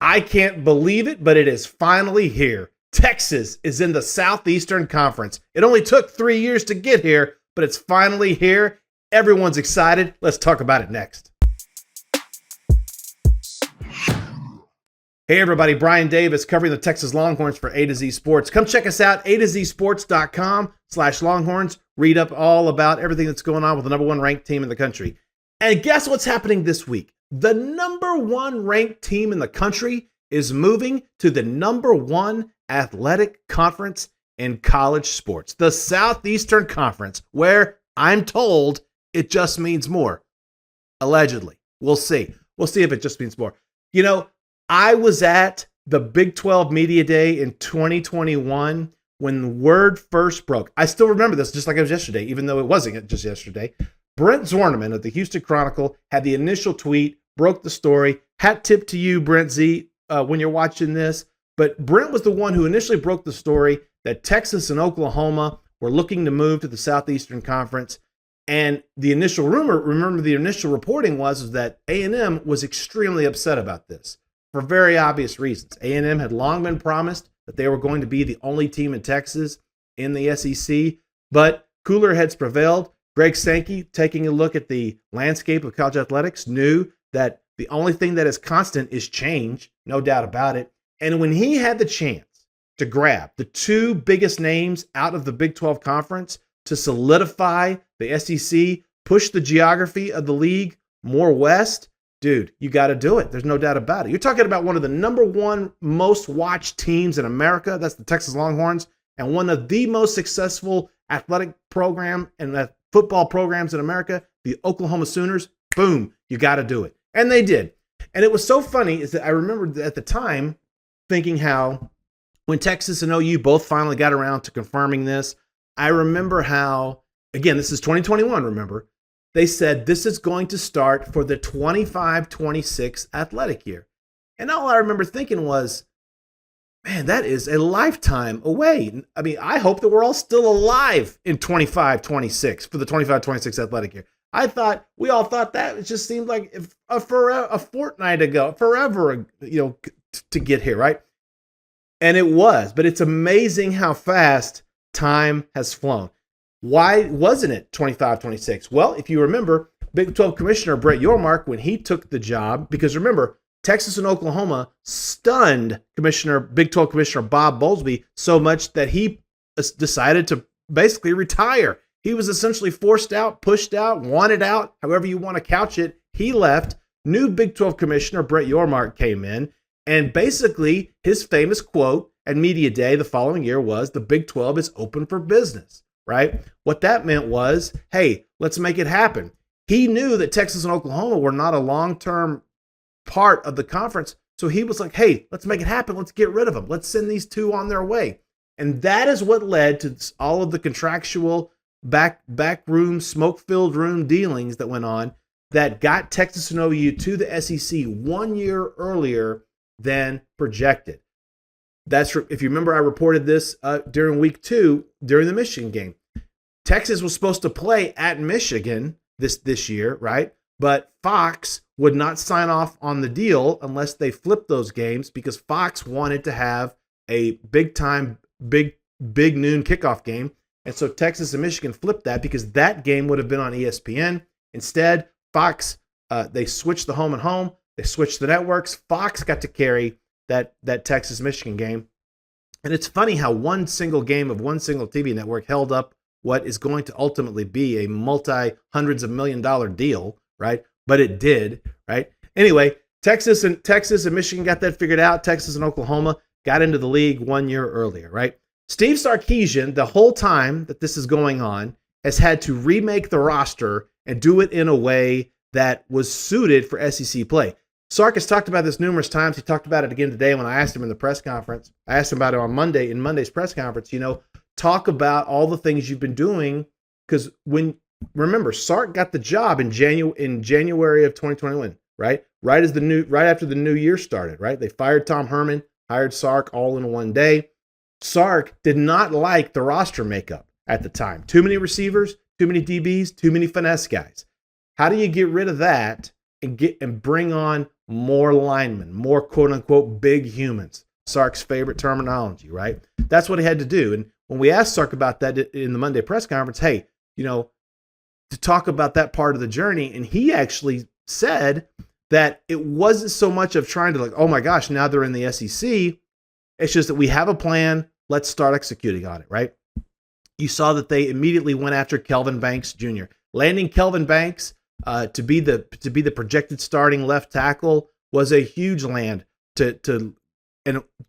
I can't believe it, but it is finally here. Texas is in the Southeastern Conference. It only took 3 years to get here, but it's finally here. Everyone's excited. Let's talk about it next. Hey everybody, Brian Davis covering the Texas Longhorns for A to Z Sports. Come check us out, atozsports.com/Longhorns. Read up all about everything that's going on with the number one ranked team in the country. And guess what's happening this week? The number one ranked team in the country is moving to the number one athletic conference in college sports, the Southeastern Conference, where I'm told it just means more. Allegedly. We'll see. We'll see if it just means more. You know, I was at the Big 12 Media Day in 2021 when the word first broke. I still remember this just like it was yesterday, even though it wasn't just yesterday. Brent Zorneman of the Houston Chronicle had the initial tweet, broke the story. Hat tip to you, Brent Z, when you're watching this. But Brent was the one who initially broke the story that Texas and Oklahoma were looking to move to the Southeastern Conference. And the initial the initial reporting was that A&M was extremely upset about this for very obvious reasons. A&M had long been promised that they were going to be the only team in Texas in the SEC, but cooler heads prevailed. Greg Sankey, taking a look at the landscape of college athletics, knew that the only thing that is constant is change, no doubt about it. And when he had the chance to grab the two biggest names out of the Big 12 Conference to solidify the SEC, push the geography of the league more west, dude, you got to do it. There's no doubt about it. You're talking about one of the number one most watched teams in America. That's the Texas Longhorns, and one of the most successful athletic program and football programs in America, the Oklahoma Sooners. Boom, you got to do it. And they did. And it was so funny is that I remember at the time thinking how when Texas and OU both finally got around to confirming this, I remember how, again, this is 2021, remember, they said this is going to start for the 25-26 athletic year. And all I remember thinking was, man, that is a lifetime away. I mean, I hope that we're all still alive in 25-26 for the 25-26 athletic year. We all thought that. It just seemed like a fortnight ago, forever, to get here, right? And it was, but it's amazing how fast time has flown. Why wasn't it 25-26? Well, if you remember, Big 12 Commissioner Brett Yormark, when he took the job, because remember, Texas and Oklahoma stunned Big 12 Commissioner Bob Bowlesby so much that he decided to basically retire. He was essentially forced out, pushed out, wanted out, however you want to couch it. He left. New Big 12 Commissioner Brett Yormark came in, and basically his famous quote at Media Day the following year was, the Big 12 is open for business, right? What that meant was, hey, let's make it happen. He knew that Texas and Oklahoma were not a long-term part of the conference, so he was like, hey, let's make it happen. Let's get rid of them. Let's send these two on their way. And that is what led to all of the contractual back room, smoke-filled room dealings that went on that got Texas and OU to the SEC 1 year earlier than projected. If you remember, I reported this during week 2 during the Michigan game. Texas was supposed to play at Michigan this year, right? But Fox would not sign off on the deal unless they flipped those games because Fox wanted to have a big noon kickoff game. And so Texas and Michigan flipped that because that game would have been on ESPN. Instead, Fox, they switched the home and home. They switched the networks. Fox got to carry that Texas-Michigan game. And it's funny how one single game of one single TV network held up what is going to ultimately be a multi-hundreds of $million deal, right? But it did, right? Anyway, Texas and Michigan got that figured out. Texas and Oklahoma got into the league 1 year earlier, right? Steve Sarkisian, the whole time that this is going on, has had to remake the roster and do it in a way that was suited for SEC play. Sark has talked about this numerous times. He talked about it again today when I asked him in the press conference. I asked him about it on Monday in Monday's press conference. Talk about all the things you've been doing, because remember, Sark got the job in January of 2021, right? Right after the new year started, right? They fired Tom Herman, hired Sark all in one day. Sark did not like the roster makeup at the time. Too many receivers, too many DBs, too many finesse guys. How do you get rid of that and bring on more linemen, more quote unquote big humans. Sark's favorite terminology, right? That's what he had to do. And when we asked Sark about that in the Monday press conference, hey, to talk about that part of the journey, and he actually said that it wasn't so much of trying to oh my gosh, now they're in the SEC. It's just that we have a plan. Let's start executing on it, right? You saw that they immediately went after Kelvin Banks Jr. Landing Kelvin Banks to be the projected starting left tackle was a huge land and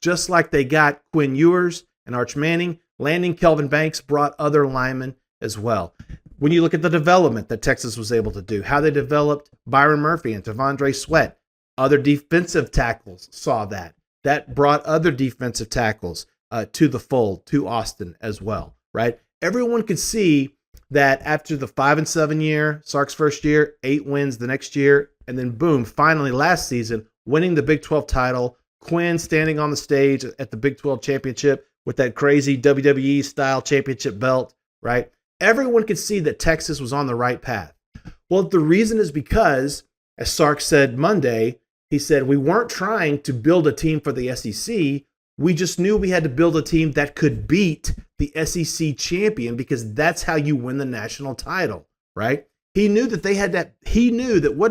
just like they got Quinn Ewers and Arch Manning, landing Kelvin Banks brought other linemen as well. When you look at the development that Texas was able to do, how they developed Byron Murphy and Tavondre Sweat, other defensive tackles saw that. That brought other defensive tackles to the fold, to Austin as well, right? Everyone could see that after the 5-7 year, Sark's first year, 8 wins the next year, and then boom, finally last season, winning the Big 12 title, Quinn standing on the stage at the Big 12 championship with that crazy WWE style championship belt, right? Everyone could see that Texas was on the right path. Well, the reason is because, as Sark said Monday, he said, we weren't trying to build a team for the SEC. We just knew we had to build a team that could beat the SEC champion because that's how you win the national title, right? He knew that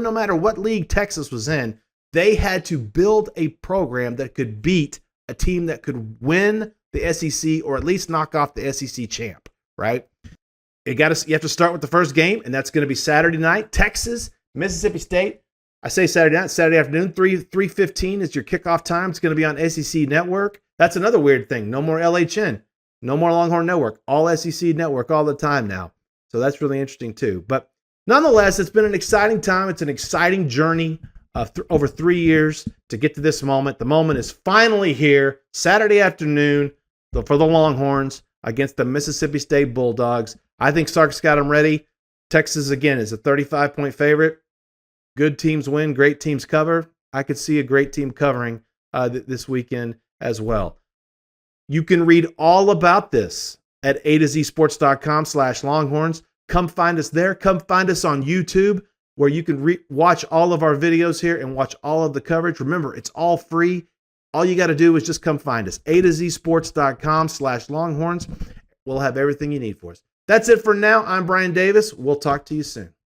no matter what league Texas was in, they had to build a program that could beat a team that could win the SEC or at least knock off the SEC champ, right? You have to start with the first game, and that's going to be Saturday night. Texas, Mississippi State. I say Saturday night, Saturday afternoon, 3:15 is your kickoff time. It's going to be on SEC Network. That's another weird thing. No more LHN. No more Longhorn Network. All SEC Network all the time now. So that's really interesting too. But nonetheless, it's been an exciting time. It's an exciting journey over 3 years to get to this moment. The moment is finally here, Saturday afternoon for the Longhorns against the Mississippi State Bulldogs. I think Sark's got them ready. Texas, again, is a 35-point favorite. Good teams win, great teams cover. I could see a great team covering this weekend as well. You can read all about this at a2zsports.com/Longhorns. Come find us there. Come find us on YouTube, where you can watch all of our videos here and watch all of the coverage. Remember, it's all free. All you got to do is just come find us. a2zsports.com/Longhorns. We'll have everything you need for us. That's it for now. I'm Brian Davis. We'll talk to you soon.